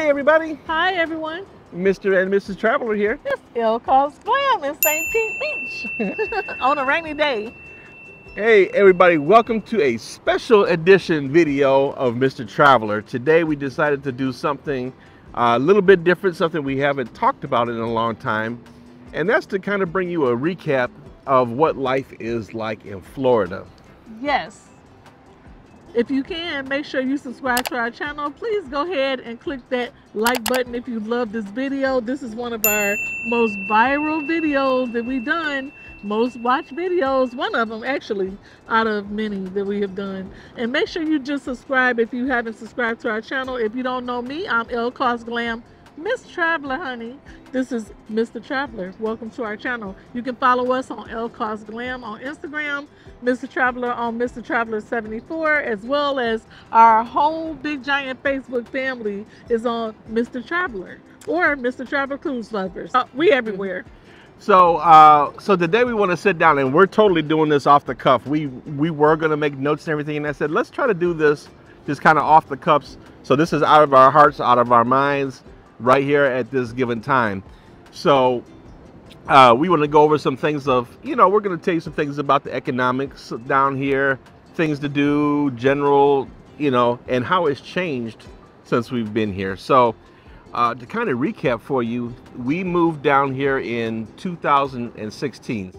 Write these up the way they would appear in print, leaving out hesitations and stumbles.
Hi, everybody. Hi, everyone. Mr. and Mrs. Traveler here. It's Ilko's Glam in St. Pete Beach on a rainy day. Hey, everybody. Welcome to a special edition video of Mr. Traveler. Today, we decided to do something a little bit different, something we haven't talked about in a long time. And that's to kind of bring you a recap of what life is like in Florida. Yes. If you can, make sure you subscribe to our channel. Please go ahead and click that like button if you love this video. This is one of our most viral videos that we've done. Most watched videos, one of them actually, out of many that we have done. And make sure you just subscribe if you haven't subscribed to our channel. If you don't know me, I'm Ilko's Glam, Miss Traveler, honey. This is Mr. Traveler. Welcome to our channel. You can follow us on Ilko's Glam on Instagram, Mr. Traveler on Mr. Traveler 74, as well as our whole big giant Facebook family is on Mr. Traveler or Mr. Traveler Cruise Lovers. We everywhere. So today we want to sit down, and we're totally doing this off the cuff. We were going to make notes and everything, and I said, let's try to do this just kind of off the cuffs. So this is out of our hearts, out of our minds, right here at this given time. So we want to go over some things of, we're going to tell you some things about the economics down here, things to do, general, and how it's changed since we've been here. So to kind of recap for you, we moved down here in 2016.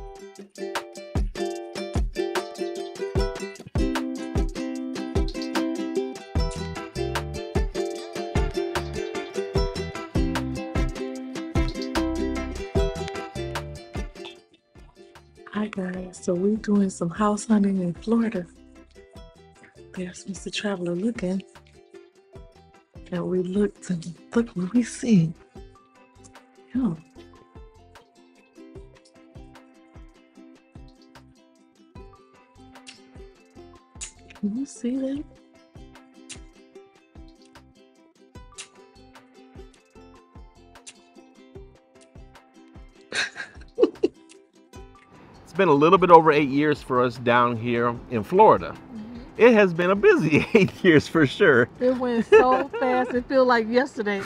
Hi guys, so we're doing some house hunting in Florida. There's Mr. Traveler looking. And we looked and look what we see. Yeah. Can you see that? It's been a little bit over 8 years for us down here in Florida. It has been a busy 8 years for sure. It went so fast, it feels like yesterday.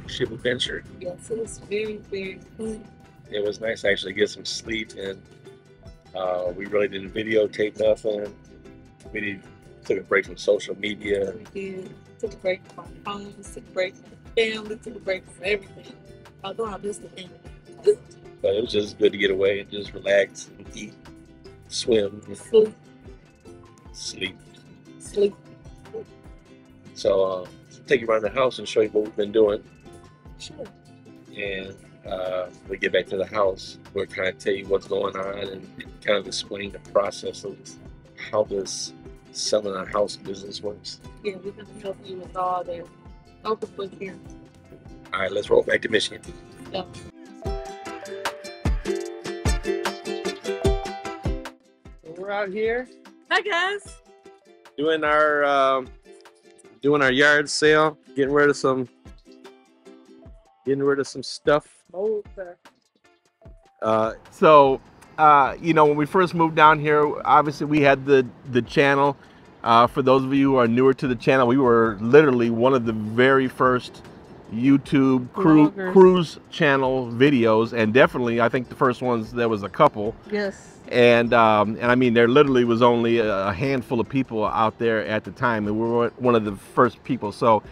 Ship adventure. Yes, it was very, very fun. It was nice to actually get some sleep, and we really didn't videotape nothing. We took a break from social media. We did. Took a break from our phones, took a break from the family, took a break from everything. Although I miss the family. But it was just good to get away and just relax and eat, swim, sleep. So take you around the house and show you what we've been doing. Sure. And we get back to the house, we'll kind of tell you what's going on and kind of explain the process of how this selling a house business works. Yeah, we're going to help you with all that. Open book here. All right, let's roll back to Michigan. Yeah. We're out here Hi guys. doing our yard sale, getting rid of some stuff. When we first moved down here, obviously we had the channel. For those of you who are newer to the channel, we were literally one of the very first YouTube cruise channel videos, and definitely I think the first ones, there was a couple. Yes. And I mean, there literally was only a handful of people out there at the time, and we were one of the first people. So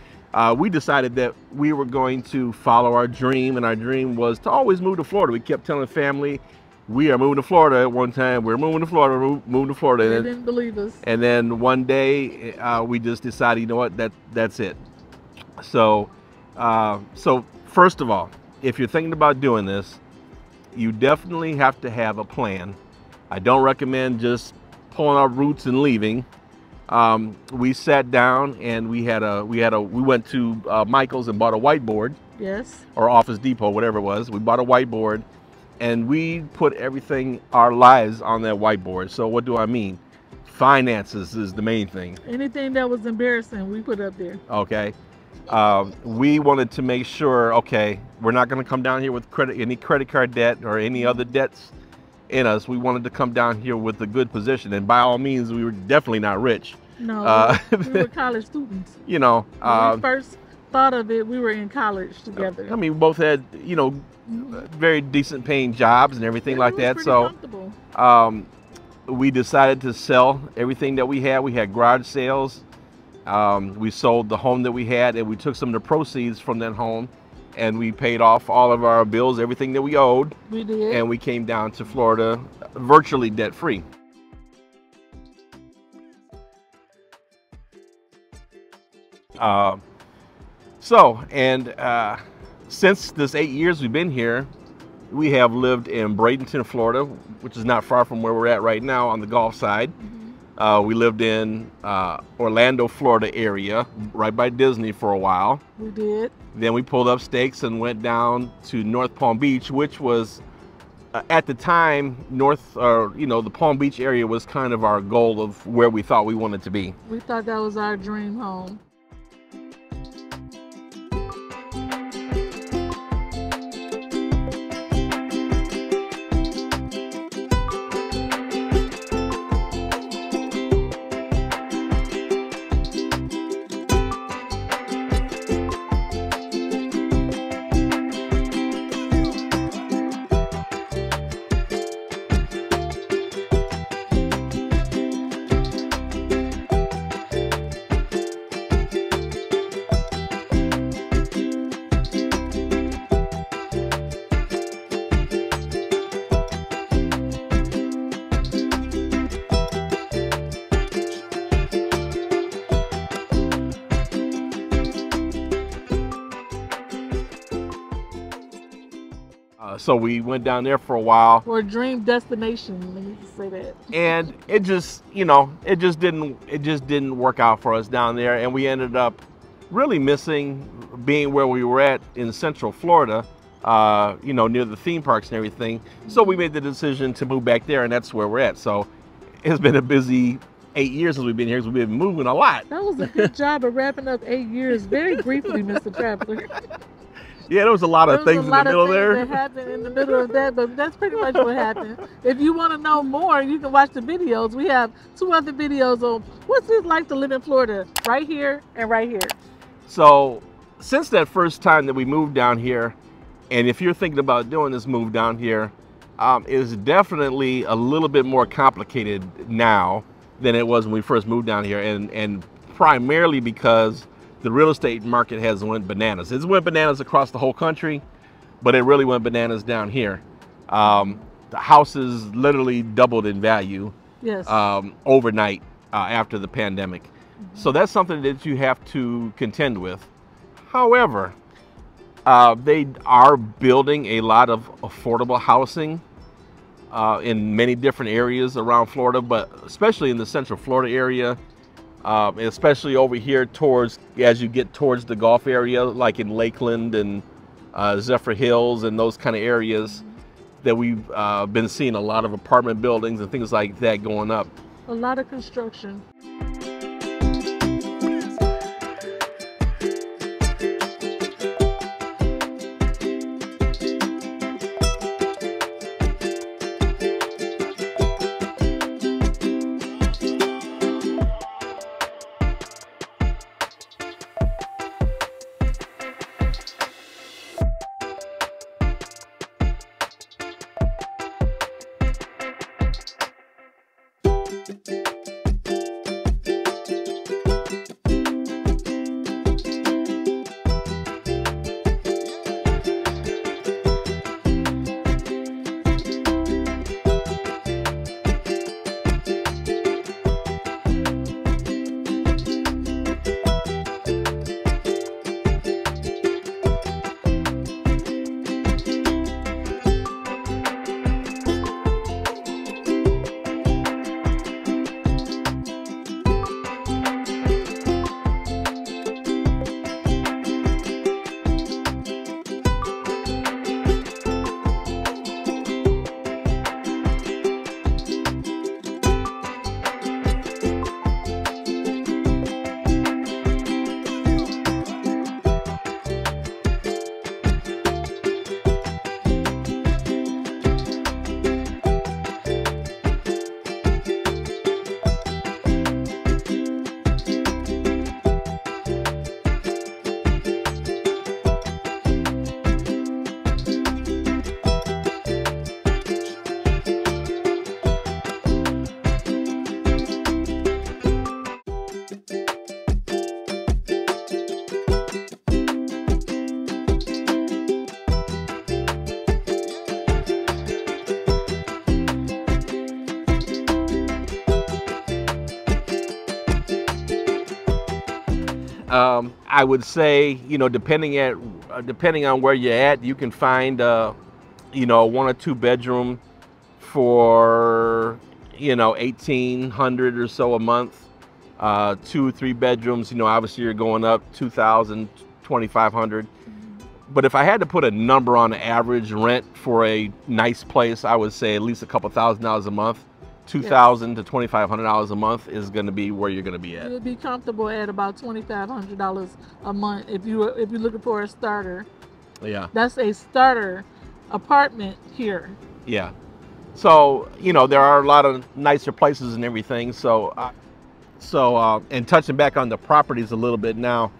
we decided that we were going to follow our dream, and our dream was to always move to Florida. We kept telling family, we are moving to Florida at one time. We're moving to Florida, moving to Florida. They didn't believe us. And then one day we just decided, you know what, that's it. So first of all, if you're thinking about doing this, you definitely have to have a plan. I don't recommend just pulling our roots and leaving. We sat down and we went to Michael's and bought a whiteboard. Yes. Or Office Depot, whatever it was. We bought a whiteboard and we put everything, our lives, on that whiteboard. So what do I mean? Finances is the main thing. Anything that was embarrassing, we put up there. Okay. We wanted to make sure, okay, we're not going to come down here with any credit card debt or any other debts in us. We wanted to come down here with a good position, and by all means, we were definitely not rich. No, we were college students. You know, when we first thought of it, we were in college together. I mean, we both had, you know, very decent paying jobs and everything like that. So we decided to sell everything that we had. We had garage sales. We sold the home that we had, and we took some of the proceeds from that home, and we paid off all of our bills, everything that we owed. We did. And we came down to Florida virtually debt free. Since this 8 years we've been here, we have lived in Bradenton, Florida, which is not far from where we're at right now on the Gulf side. We lived in Orlando, Florida area, right by Disney for a while. We did. Then we pulled up stakes and went down to North Palm Beach, which was at the time, the Palm Beach area was kind of our goal of where we thought we wanted to be. We thought that was our dream home. So we went down there for a while. For a dream destination, let me say that. And it just, it just didn't work out for us down there, and we ended up really missing being where we were at in Central Florida, near the theme parks and everything. So we made the decision to move back there, and that's where we're at. So it's been a busy 8 years since we've been here, because we've been moving a lot. That was a good job of wrapping up 8 years very briefly, Mr. Traveler. Yeah, there was a lot of things in the middle there. That happened in the middle of that, but that's pretty much what happened. If you want to know more, you can watch the videos. We have 2 other videos on what's it like to live in Florida, right here and right here. So since that first time that we moved down here, and if you're thinking about doing this move down here, it's definitely a little bit more complicated now than it was when we first moved down here, and primarily because the real estate market has went bananas. It's went bananas across the whole country, but it really went bananas down here. The houses literally doubled in value. Yes. Overnight after the pandemic. So that's something that you have to contend with. However, they are building a lot of affordable housing in many different areas around Florida, but especially in the Central Florida area. Especially over here as you get towards the Gulf area, like in Lakeland and Zephyr Hills and those kind of areas, that we've been seeing a lot of apartment buildings and things like that going up. A lot of construction. I would say, you know, depending on where you're at, you can find, you know, 1 or 2 bedroom for, you know, 1,800 or so a month. 2 or 3 bedrooms, you know, obviously you're going up 2,000, 2,500. But if I had to put a number on the average rent for a nice place, I would say at least a couple $1,000s a month. $2,000 to $2,500 a month is going to be where you're going to be at. You'll be comfortable at about $2,500 a month if you're looking for a starter. Yeah. That's a starter apartment here. Yeah. So, you know, there are a lot of nicer places and everything. So, and touching back on the properties a little bit now,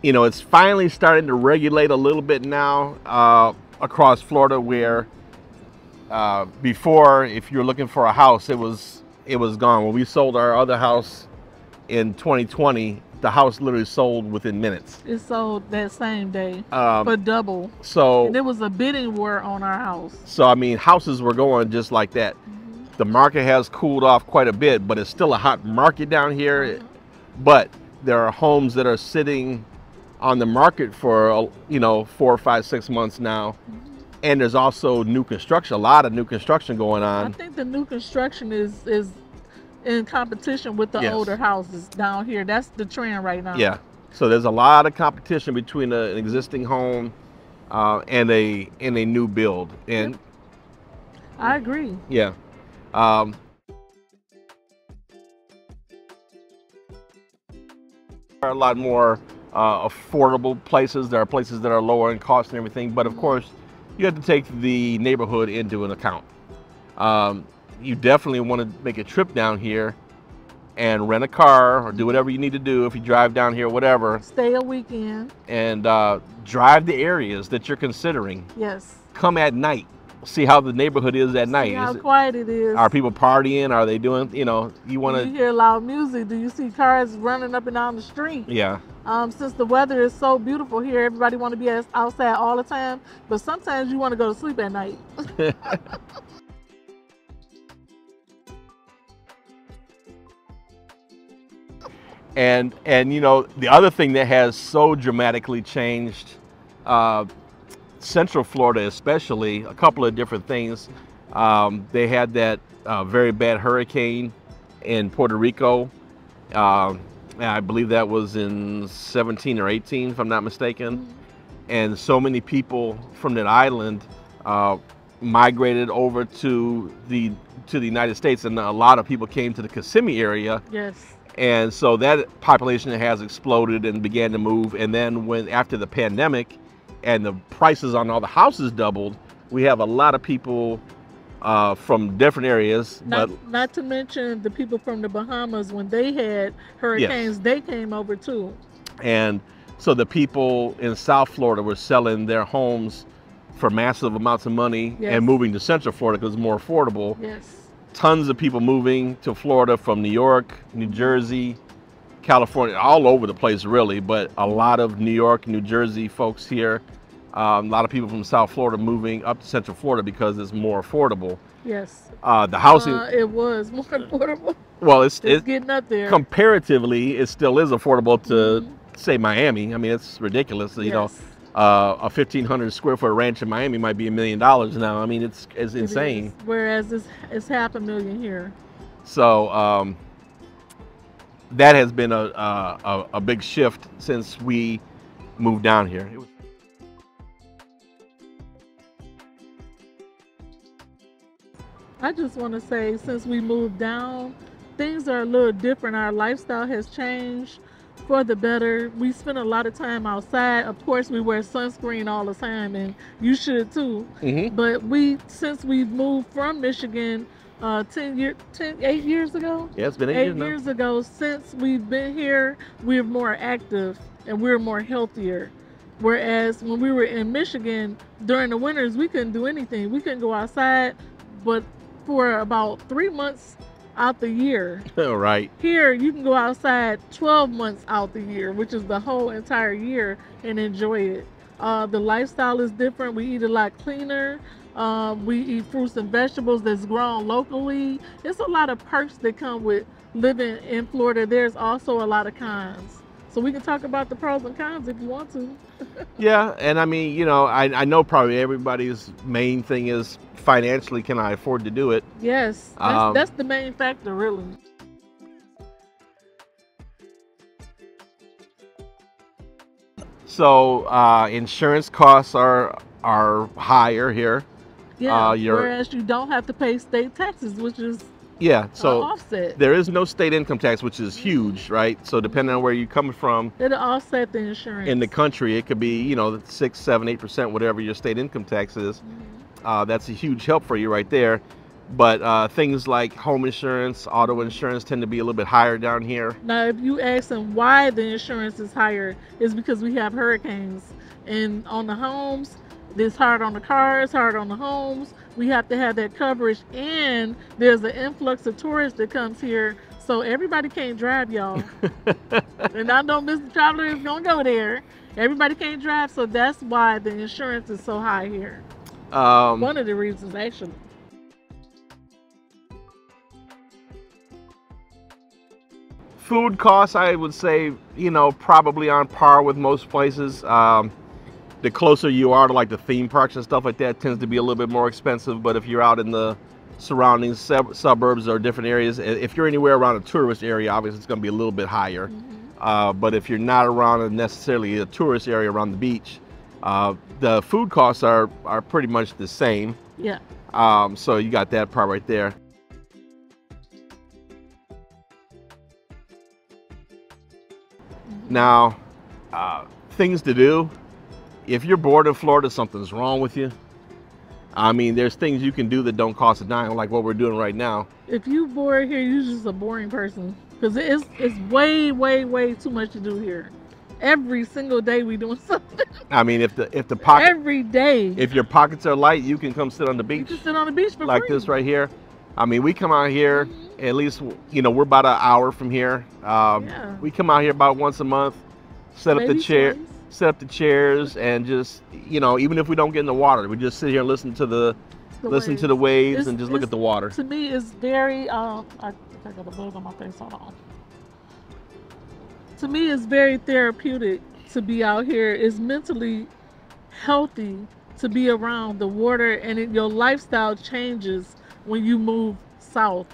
you know, it's finally starting to regulate a little bit now across Florida, where before, if you're looking for a house, it was gone. When we sold our other house in 2020, the house literally sold within minutes. It sold that same day for double. So and there was a bidding war on our house. So I mean, houses were going just like that. The market has cooled off quite a bit, but it's still a hot market down here. But there are homes that are sitting on the market for, you know, 4, 5, 6 months now. And there's also new construction, a lot of new construction going on. I think the new construction is in competition with the older houses down here. That's the trend right now. Yeah. So there's a lot of competition between an existing home and a new build. And I agree. Yeah. There are a lot more affordable places. There are places that are lower in cost and everything, but of course you have to take the neighborhood into an account. You definitely want to make a trip down here and rent a car or do whatever you need to do if you drive down here, whatever. Stay a weekend. And drive the areas that you're considering. Yes. Come at night. See how the neighborhood is at night. See how quiet it is. Are people partying? Are they doing, you know, you want to... Do you hear loud music? Do you see cars running up and down the street? Yeah. Since the weather is so beautiful here, everybody want to be outside all the time, but sometimes you want to go to sleep at night. And you know, the other thing that has so dramatically changed Central Florida, especially, a couple of different things. They had that very bad hurricane in Puerto Rico. I believe that was in 17 or 18, if I'm not mistaken. And so many people from that island migrated over to the United States, and a lot of people came to the Kissimmee area. Yes. And so that population has exploded and began to move. And then after the pandemic and the prices on all the houses doubled, we have a lot of people from different areas. Not to mention the people from the Bahamas, when they had hurricanes, they came over too. And so the people in South Florida were selling their homes for massive amounts of money and moving to Central Florida because it's more affordable. Yes. Tons of people moving to Florida from New York, New Jersey, California, all over the place really, but a lot of New York, New Jersey folks here. A lot of people from South Florida moving up to Central Florida because it's more affordable. Yes. The housing... it was more affordable. Well, it's getting up there. Comparatively, it still is affordable to, say, Miami. I mean, it's ridiculous. You know, a 1,500 square foot ranch in Miami might be $1 million now. I mean, it's insane. Whereas it's $500,000 here. So that has been a big shift since we moved down here. I just want to say, since we moved down, things are a little different. Our lifestyle has changed for the better. We spend a lot of time outside. Of course, we wear sunscreen all the time, and you should too. But since we've moved from Michigan 8 years ago. Yeah, it's been 8 years ago. Since we've been here, we're more active and we're more healthier. Whereas when we were in Michigan during the winters, we couldn't do anything. We couldn't go outside, but for about 3 months out the year. Right. Here, you can go outside 12 months out the year, which is the whole entire year, and enjoy it. The lifestyle is different. We eat a lot cleaner. We eat fruits and vegetables that's grown locally. It's a lot of perks that come with living in Florida. There's also a lot of cons. So we can talk about the pros and cons if you want to. Yeah, and I mean, you know, I know probably everybody's main thing is financially, can I afford to do it? Yes, that's the main factor, really. So insurance costs are higher here. Yeah, whereas you don't have to pay state taxes, which is yeah, so offset. There is no state income tax, which is huge, right? So depending on where you're coming from, it'll offset the insurance. In the country, it could be, you know, 6, 7, 8%, whatever your state income tax is. That's a huge help for you right there. But things like home insurance, auto insurance tend to be a little bit higher down here. Now, if you ask them why the insurance is higher, it's because we have hurricanes. And on the homes, it's hard on the cars, hard on the homes. We have to have that coverage. And there's an influx of tourists that comes here. So everybody can't drive, y'all. And I know Mr. Traveler is going to go there. Everybody can't drive. So that's why the insurance is so high here. One of the reasons, actually. Food costs, I would say, you know, probably on par with most places. The closer you are to like the theme parks and stuff like that, tends to be a little bit more expensive. But if you're out in the surrounding suburbs or different areas, if you're anywhere around a tourist area, obviously it's going to be a little bit higher. But if you're not around necessarily a tourist area around the beach, the food costs are pretty much the same. Yeah. So you got that part right there. Now, things to do. If you're bored in Florida, something's wrong with you. I mean, there's things you can do that don't cost a dime, like what we're doing right now. If you bored here, you're just a boring person. Because it's way, way, way too much to do here. Every single day we doing something. I mean, if the pocket every day. If your pockets are light, you can come sit on the beach. You can sit on the beach for like free. This right here. I mean, we come out here at least, you know, we're about an hour from here. Yeah. We come out here about once a month, set Maybe up the chairs, and just, you know, even if we don't get in the water, we just sit here and listen to the waves and just look at the water. To me, it's very I got a bug on my face. Hold on. To me, it's very therapeutic to be out here. It's mentally healthy to be around the water, and your lifestyle changes when you move south.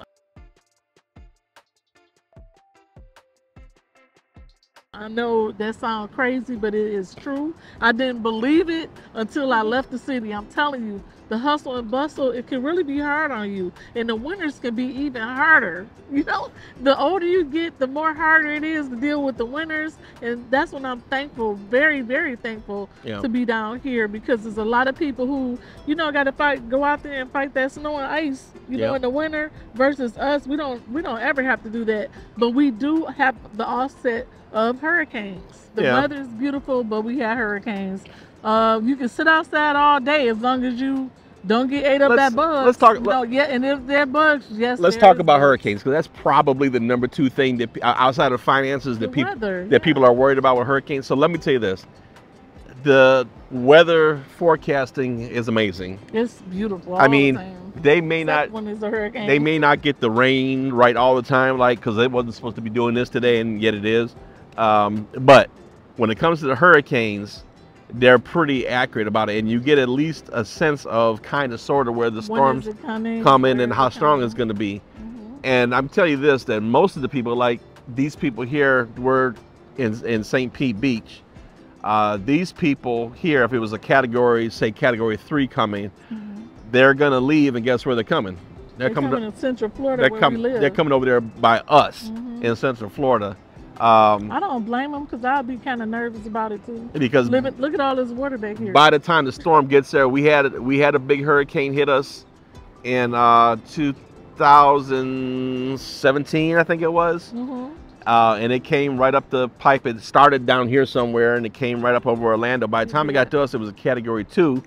I know that sounds crazy, but it is true. I didn't believe it until I left the city. I'm telling you, the hustle and bustle, it can really be hard on you. And the winters can be even harder. You know, the older you get, the more harder it is to deal with the winters. And that's when I'm thankful, very, very thankful to be down here, because there's a lot of people who, you know, got to go out there and fight that snow and ice, you know, in the winter, versus us. We don't ever have to do that. But we do have the offset of hurricanes. The weather is beautiful, but we have hurricanes. You can sit outside all day as long as you don't get ate up by bugs. Let's talk. And if they're bugs, yes. Let's talk about hurricanes, because that's probably the number 2 thing that outside of finances that people are worried about with hurricanes. So let me tell you this: the weather forecasting is amazing. It's beautiful. I mean, they may not get the rain right all the time, like, because it wasn't supposed to be doing this today, and yet it is. But when it comes to the hurricanes, they're pretty accurate about it, and you get at least a sense of kind of sort of where the storms come in and how strong it's going to be. And I'm telling you this, that most of the people, like these people here, were in St. Pete Beach. These people here, if it was a category 3 coming, they're going to leave, and guess where they're coming? They're coming to Central Florida, where we live. They're coming over there by us in Central Florida. I don't blame them, because I'd be kind of nervous about it too. Because look at all this water back here. By the time the storm gets there, we had a big hurricane hit us in 2017, I think it was. And it came right up the pipe. It started down here somewhere, and it came right up over Orlando. By the time it got to us, it was a category 2,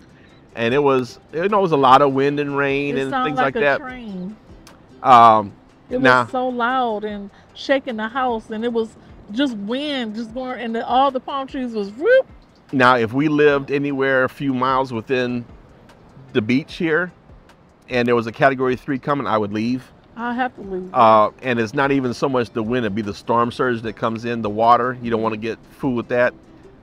and it was, you know, it was a lot of wind and rain and things like that. Train. It was so loud and shaking the house, and it was just wind just going, and all the palm trees was whoop. Now, if we lived anywhere a few miles within the beach here and there was a Category 3 coming, I would leave. I have to leave. And it's not even so much the wind, it'd be the storm surge that comes in, the water. You don't want to get fooled with that.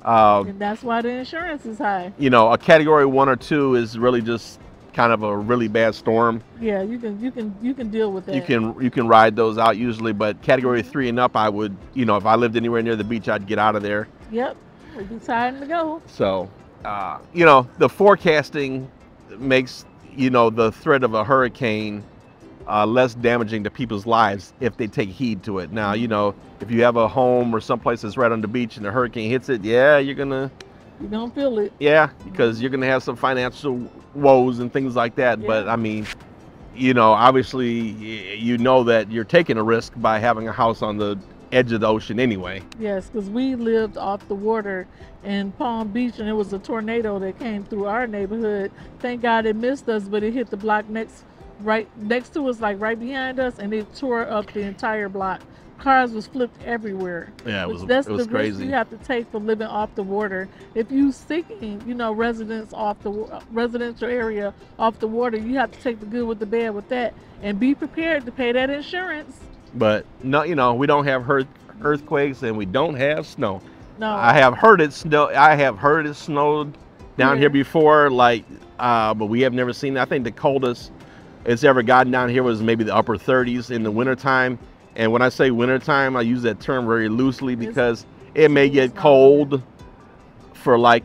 And that's why the insurance is high. You know, a Category 1 or 2 is really just kind of a really bad storm. Yeah, you can deal with that. You can ride those out usually, but Category 3 and up, I would, you know, if I lived anywhere near the beach, I'd get out of there. Yep, it'd be time to go. So, you know, the forecasting makes, you know, the threat of a hurricane less damaging to people's lives if they take heed to it. Now, you know, if you have a home or someplace that's right on the beach and the hurricane hits it, yeah, you're gonna feel it. Yeah, because you're gonna have some financial woes and things like that. Yeah. But I mean, you know, obviously, you know that you're taking a risk by having a house on the edge of the ocean anyway. Yes, because we lived off the water in Palm Beach, and it was a tornado that came through our neighborhood. Thank God it missed us, but it hit the block right next to us, like right behind us, and it tore up the entire block. Cars was flipped everywhere. Yeah, it was the crazy. Risk you have to take for living off the water. If you seeking, you know, residential area off the water, you have to take the good with the bad with that, and be prepared to pay that insurance. But no, you know, we don't have earthquakes and we don't have snow. No, I have heard it snow. I have heard it snowed down here before, like, but we have never seen it. I think the coldest it's ever gotten down here was maybe the upper 30s in the wintertime. And when I say wintertime, I use that term very loosely because it may get cold for like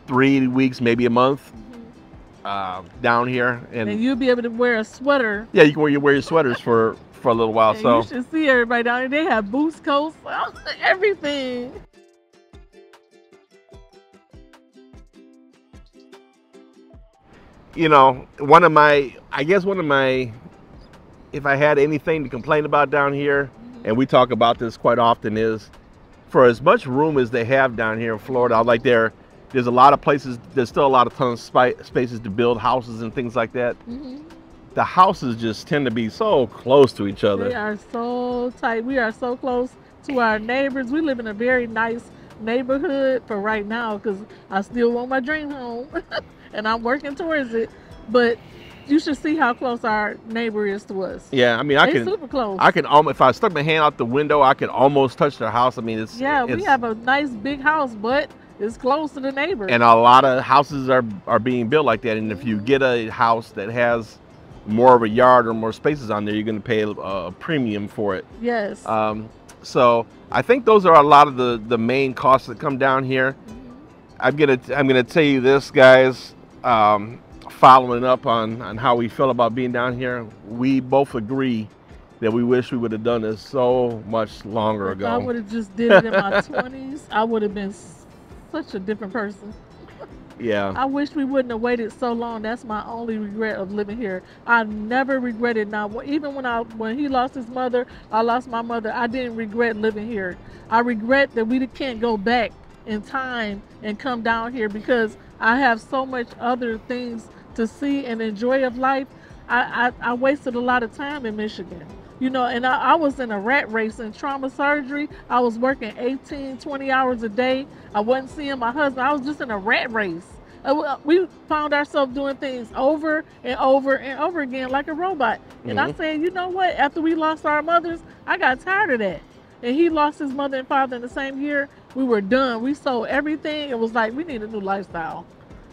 3 weeks, maybe a month down here. And you'll be able to wear a sweater. Yeah, you can wear your sweaters for a little while. So you should see everybody down here. They have boots, coats, everything. You know, if I had anything to complain about down here, and we talk about this quite often, is for as much room as they have down here in Florida, like there's a lot of places, there's still a lot of tons of spaces to build houses and things like that. The houses just tend to be so close to each other. They are so tight. We are so close to our neighbors. We live in a very nice neighborhood for right now because I still want my dream home and I'm working towards it. But you should see how close our neighbor is to us. Yeah, I mean, super close. I can almost, if I stuck my hand out the window, I could almost touch their house. I mean, we have a nice big house, but it's close to the neighbor. And a lot of houses are being built like that. And if you get a house that has more of a yard or more spaces on there, you're going to pay a premium for it. Yes. So I think those are a lot of the main costs that come down here. I'm gonna tell you this, guys. Following up on how we feel about being down here, we both agree that we wish we would have done this so much longer ago. If I would have just did it in my 20s, I would have been such a different person. Yeah. I wish we wouldn't have waited so long. That's my only regret of living here. I never regretted. Now, even when he lost his mother, I lost my mother. I didn't regret living here. I regret that we can't go back in time and come down here because I have so much other things to see and enjoy of life. I wasted a lot of time in Michigan. You know, and I was in a rat race in trauma surgery. I was working 18, 20 hours a day. I wasn't seeing my husband. I was just in a rat race. We found ourselves doing things over and over and over again like a robot. And I said, you know what? After we lost our mothers, I got tired of that. And he lost his mother and father in the same year. We were done. We sold everything. It was like, we need a new lifestyle.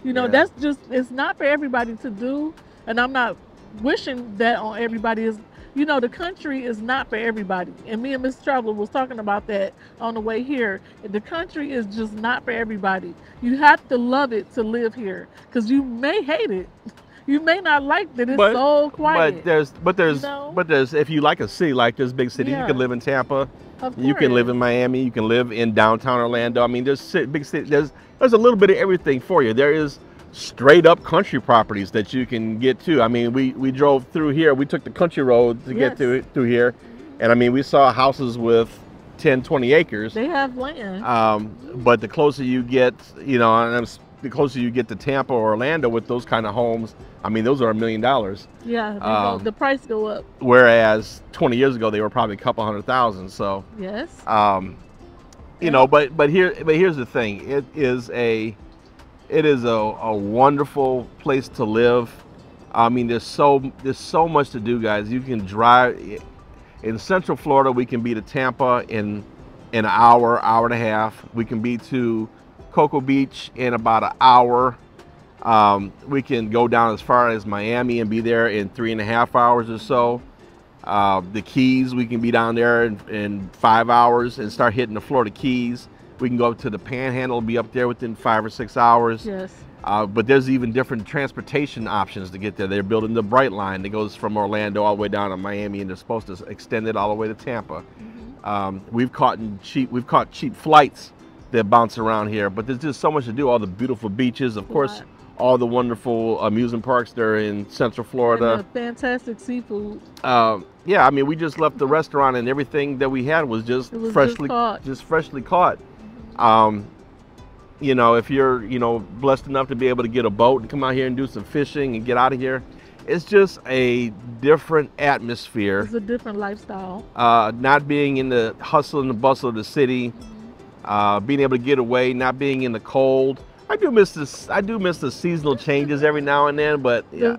You know, that's just, it's not for everybody to do. And I'm not wishing that on everybody. You know, the country is not for everybody. And me and Miss Traveler was talking about that on the way here. The country is just not for everybody. You have to love it to live here because you may hate it. You may not like that it's so quiet. But there's if you like a city like this big city, you can live in Tampa. You can live in Miami. You can live in downtown Orlando. I mean, there's big cities. There's a little bit of everything for you. There is straight up country properties that you can get to. I mean, we drove through here. We took the country road to get through here. And I mean, we saw houses with 10, 20 acres. They have land. But the closer you get, you know, and the closer you get to Tampa or Orlando with those kind of homes, I mean, those are $1 million. Yeah, the price go up. Whereas 20 years ago, they were probably a couple $100,000. So, yes. You know, but here's the thing. It is a wonderful place to live. I mean, there's so much to do, guys. You can drive in Central Florida. We can be to Tampa in an hour, hour and a half. We can be to Cocoa Beach in about an hour. We can go down as far as Miami and be there in 3.5 hours or so. The Keys, we can be down there in 5 hours and start hitting the Florida Keys. We can go up to the Panhandle, be up there within 5 or 6 hours. Yes. But there's even different transportation options to get there. They're building the Bright Line that goes from Orlando all the way down to Miami, and they're supposed to extend it all the way to Tampa. We've caught cheap flights that bounce around here, but there's just so much to do. All the beautiful beaches, of course, all the wonderful amusement parks there in Central Florida. And the fantastic seafood. Yeah, I mean, we just left the restaurant, and everything that we had was just freshly caught. You know, if you're, you know, blessed enough to be able to get a boat and come out here and do some fishing and get out of here, it's just a different atmosphere. It's a different lifestyle. Not being in the hustle and the bustle of the city, being able to get away, not being in the cold. I do miss the seasonal changes every now and then, but yeah,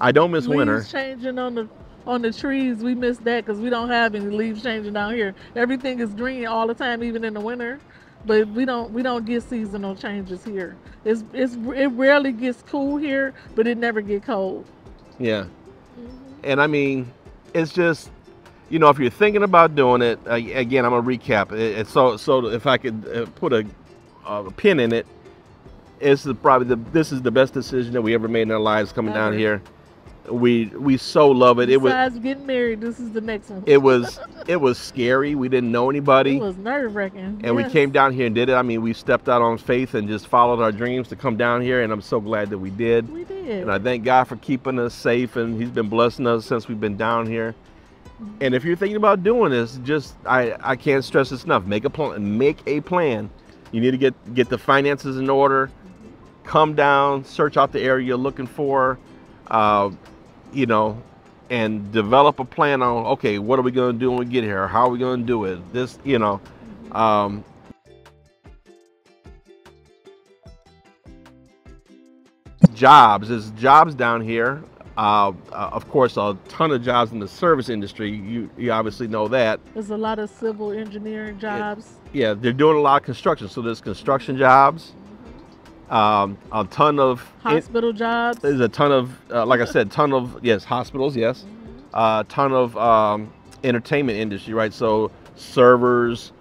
I don't miss winter. Leaves changing on the trees, we miss that because we don't have any leaves changing down here. Everything is green all the time, even in the winter. But we don't get seasonal changes here. It rarely gets cool here, but it never get cold. Yeah. And I mean, it's just, you know, if you're thinking about doing it, again, I'm gonna recap it. So if I could put a pin in it, this is the best decision that we ever made in our lives coming down here. We so love it. Besides getting married, this is the next one. It was scary. We didn't know anybody. It was nerve-wracking. And we came down here and did it. I mean, we stepped out on faith and just followed our dreams to come down here, and I'm so glad that we did. We did. And I thank God for keeping us safe, and He's been blessing us since we've been down here. And if you're thinking about doing this, just I can't stress this enough. Make a plan. You need to get the finances in order. Come down, search out the area you're looking for. You know, and develop a plan on, okay, what are we going to do when we get here? How are we going to do it? This, you know, jobs. There's jobs down here. Of course, a ton of jobs in the service industry. You obviously know that. There's a lot of civil engineering jobs. Yeah, they're doing a lot of construction. So there's construction jobs. A ton of hospital jobs. There's a ton of, like I said, hospitals, yes. Ton of entertainment industry, right? So servers,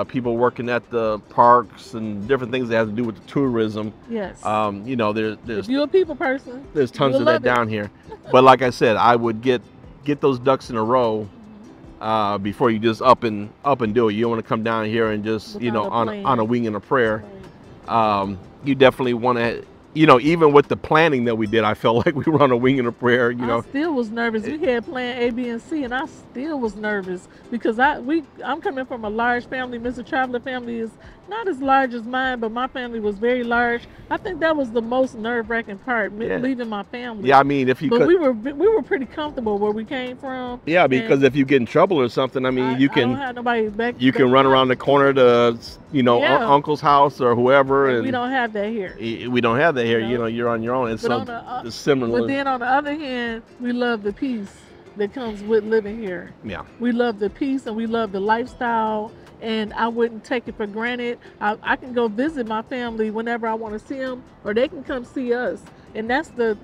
people working at the parks and different things that have to do with the tourism. Yes. You know, there's if you're a people person, there's tons of that down here. But like I said, I would get those ducks in a row before you just up and do it. You don't want to come down here and just without on a wing and a prayer. Right. You definitely want to, you know, even with the planning that we did, I felt like we were on a wing and a prayer, you know. I still was nervous. We had plan A, B, and C, and I still was nervous because I'm coming from a large family. Mr. Traveler family is not as large as mine, but my family was very large. I think that was the most nerve-wracking part, leaving my family. Yeah, I mean, we were pretty comfortable where we came from. Yeah, because if you get in trouble or something, I mean, you can have nobody back. You can run around the corner to, you know, uncle's house or whoever, and we don't have that here. We don't have that here. You know, you're on your own. It's similar. But then on the other hand, we love the peace that comes with living here. Yeah. We love the peace and we love the lifestyle, and I wouldn't take it for granted. I can go visit my family whenever I want to see them, or they can come see us. And that's the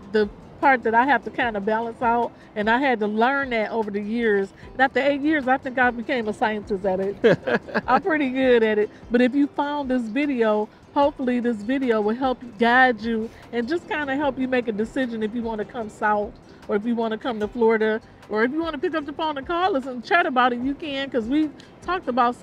part that I have to kind of balance out, and I had to learn that over the years. And after 8 years, I think I became a scientist at it. I'm pretty good at it. But if you found this video, hopefully this video will help guide you and just kind of help you make a decision if you want to come south, or if you want to come to Florida, or if you want to pick up the phone and call us and chat about it, you can, because we talked about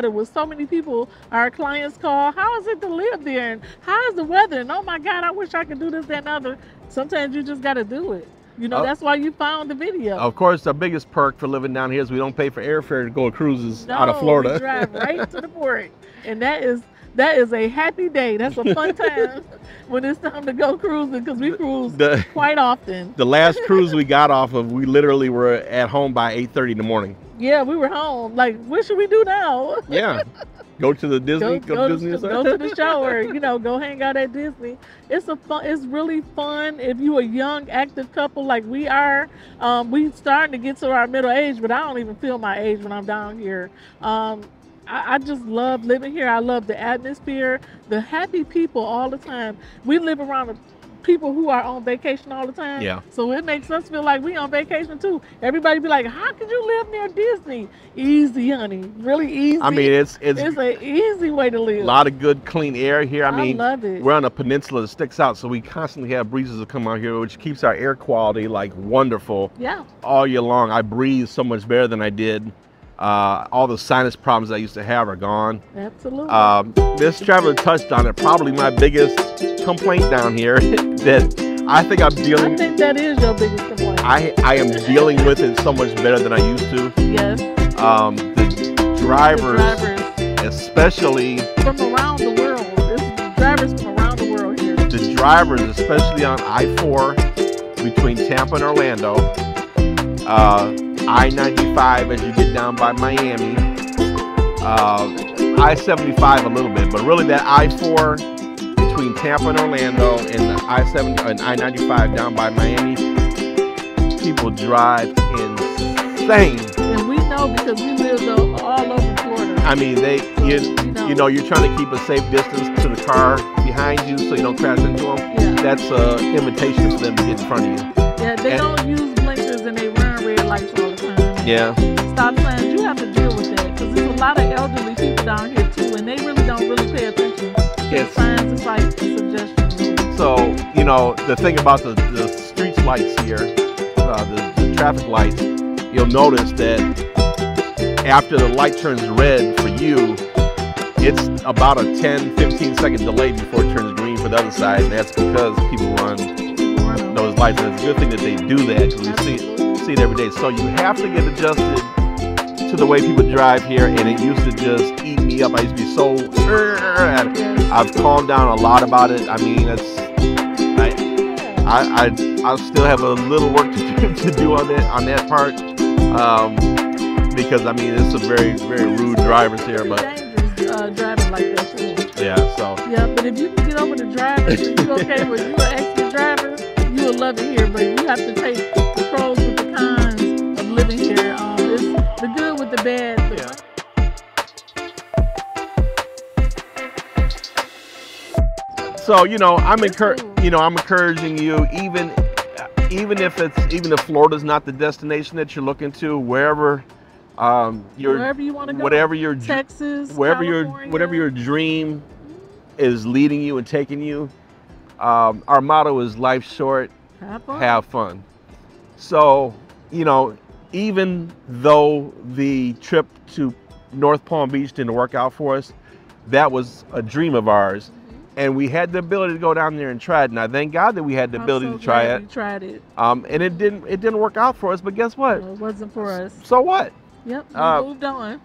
it with so many people. Our clients call, how is it to live there, and how is the weather, and oh my God, I wish I could do this, that, and other. Sometimes you just got to do it. You know, that's why you found the video. Of course, the biggest perk for living down here is we don't pay for airfare to go cruises out of Florida. We drive right to the port, and that is a happy day. That's a fun time when it's time to go cruising, because we cruise quite often. The last cruise we got off of, we literally were at home by 8:30 in the morning. Yeah, we were home. Like, what should we do now? Yeah. Go to the Disney. Go Disney to the show, or go hang out at Disney. It's really fun if you a young active couple like we are. We starting to get to our middle age, but I don't even feel my age when I'm down here. I just love living here. I love the atmosphere, the happy people all the time. We live around the people who are on vacation all the time. Yeah. So it makes us feel like we on vacation too. Everybody be like, "How could you live near Disney?" Easy, honey. Really easy. I mean, it's an easy way to live. a lot of good, clean air here. I mean, love it. we're on a peninsula that sticks out, so we constantly have breezes that come out here, which keeps our air quality like wonderful. Yeah. All year long. I breathe so much better than I did. All the sinus problems I used to have are gone. Absolutely. This traveler touched on it. Probably my biggest complaint down here that I think I'm dealing. I think that is your biggest complaint. I am dealing with it so much better than I used to. Yes. The drivers, especially from around the world. It's drivers from around the world here. The drivers, especially on I-4 between Tampa and Orlando, I-95 as you get down by Miami, I-75 a little bit, but really that I-4 between Tampa and Orlando and the I-70 and I-95 down by Miami, people drive insane. And we know because we live all over Florida. I mean, you're trying to keep a safe distance to the car behind you so you don't crash into them. Yeah. That's an invitation for them to get in front of you. Yeah, they don't use blinkers and they run red lights all the time. Yeah. Stop signs, you have to deal with that because there's a lot of elderly people down here too, and they really don't pay attention. Yes. Signs is like suggestions. So, the thing about the street lights here, the traffic lights, you'll notice that after the light turns red for you, it's about a 10-15 second delay before it turns green for the other side, and that's because people run those lights. And it's a good thing that they do that because we see it every day. So you have to get adjusted to the way people drive here, and it used to just eat me up. I used to be so I've calmed down a lot about it. I mean, I still have a little work to do on that part, because I mean it's some very, very rude drivers here, but driving like that too. Yeah, so yeah, but if you can get over the drivers and you okay with you an extra driver, you will love it here. But you have to take the pros with the cons of living here. It's the good with the bad. Yeah. So I'm encouraging you, even if Florida's not the destination that you're looking to, wherever you want to go, whatever Texas, whatever your dream is leading you and taking you. Our motto is life's short, have fun. So even though the trip to North Palm Beach didn't work out for us, that was a dream of ours. And we had the ability to go down there and try it. Now, thank God that we had the ability to try it. We tried it. And it didn't work out for us. But guess what? No, it wasn't for us. So what? Yep. We moved on.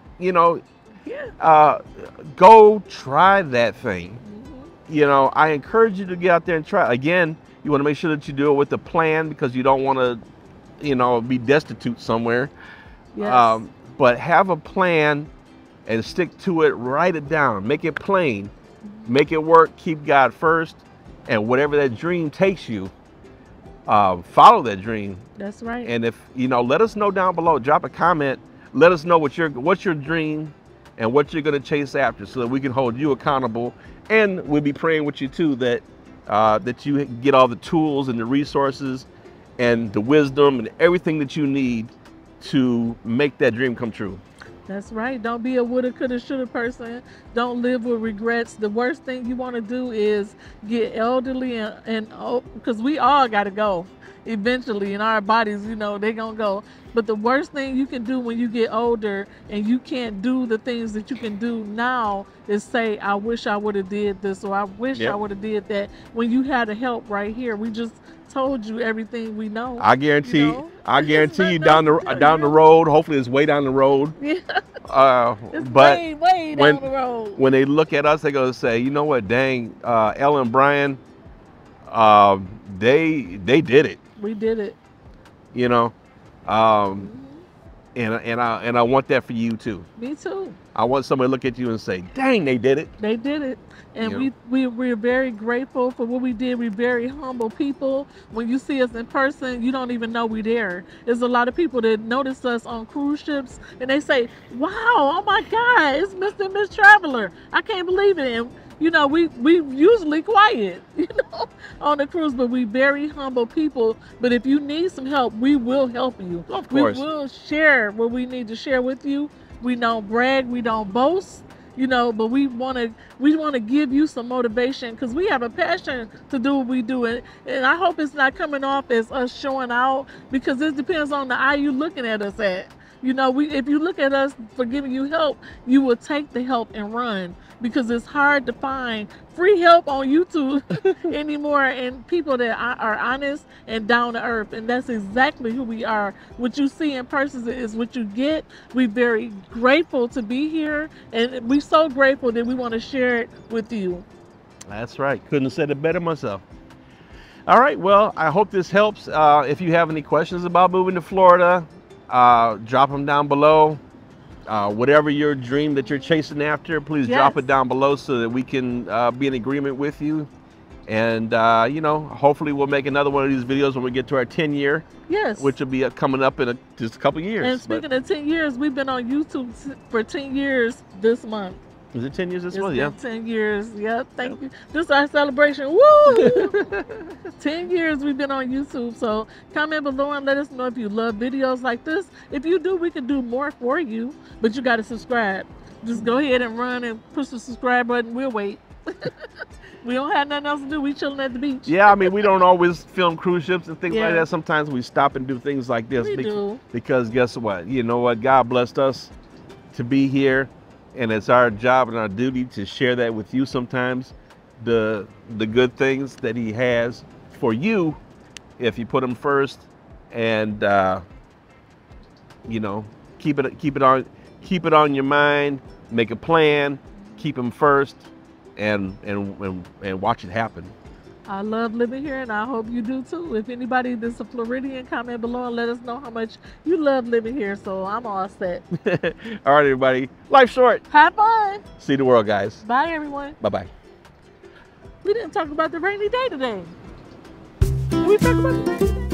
Go try that thing. I encourage you to get out there and try. Again, you want to make sure that you do it with a plan because you don't want to, be destitute somewhere. Yes. But have a plan and stick to it. Write it down. Make it plain. Make it work. Keep God first, and whatever that dream takes you, follow that dream. That's right. And if let us know down below. Drop a comment. Let us know what's your dream and what you're going to chase after, so that we can hold you accountable. And we'll be praying with you too that you get all the tools and the resources and the wisdom and everything that you need to make that dream come true. That's right. Don't be a woulda, coulda, shoulda person. Don't live with regrets. The worst thing you want to do is get elderly and because we all got to go eventually, and our bodies, they gonna go. But the worst thing you can do when you get older and you can't do the things that you can do now is say, I wish I would have did this, or I wish I would have did that, when you had the help right here. We just told you everything we know. I guarantee you down the road, hopefully it's way down the road. Yeah. It's but way down the road. When they look at us, they're gonna say, you know what, dang, Ella and Brian, they did it. We did it. And I want that for you too. Me too. I want somebody to look at you and say, dang, they did it. They did it. And You we're very grateful for what we did. We're very humble people. When you see us in person, you don't even know we're there. There's a lot of people that notice us on cruise ships and they say, wow, oh my God, it's Mr. and Miss Traveler. I can't believe it. And you know, we usually quiet, you know, on the cruise, but we very humble people. But if you need some help, we will help you. Of course. We will share what we need to share with you. We don't brag, we don't boast, you know, but we want to give you some motivation because we have a passion to do what we do. And I hope it's not coming off as us showing out, because it depends on the eye you looking at us at. You know, if you look at us for giving you help, you will take the help and run, because it's hard to find free help on YouTube anymore, and people that are honest and down to earth. And that's exactly who we are. What you see in person is what you get. We're very grateful to be here, and we're so grateful that we want to share it with you. That's right. Couldn't have said it better myself. All right. Well, I hope this helps. If you have any questions about moving to Florida, drop them down below. Whatever your dream that you're chasing after, please drop it down below so that we can be in agreement with you. And, you know, hopefully we'll make another one of these videos when we get to our 10-year. Yes. Which will be coming up in just a couple years. And speaking of 10 years, we've been on YouTube for 10 years this month. Is it 10 years this month? Yeah. 10 years. Yep. Thank you. This is our celebration. Woo! 10 years we've been on YouTube. So comment below and let us know if you love videos like this. If you do, we can do more for you. But you got to subscribe. Just go ahead and run and push the subscribe button. We'll wait. We don't have nothing else to do. We chilling at the beach. Yeah, I mean, we don't always film cruise ships and things like that. Sometimes we stop and do things like this. We do. Because guess what? You know what? God blessed us to be here. And it's our job and our duty to share that with you sometimes, the good things that he has for you if you put them first, and you know, keep it on your mind, make a plan, keep them first, and watch it happen. I love living here, and I hope you do too. If anybody that's a Floridian, comment below and let us know how much you love living here. So I'm all set. All right, everybody. Life's short. Have fun. See the world, guys. Bye, everyone. Bye-bye. We didn't talk about the rainy day today. Did we talk about the rainy day?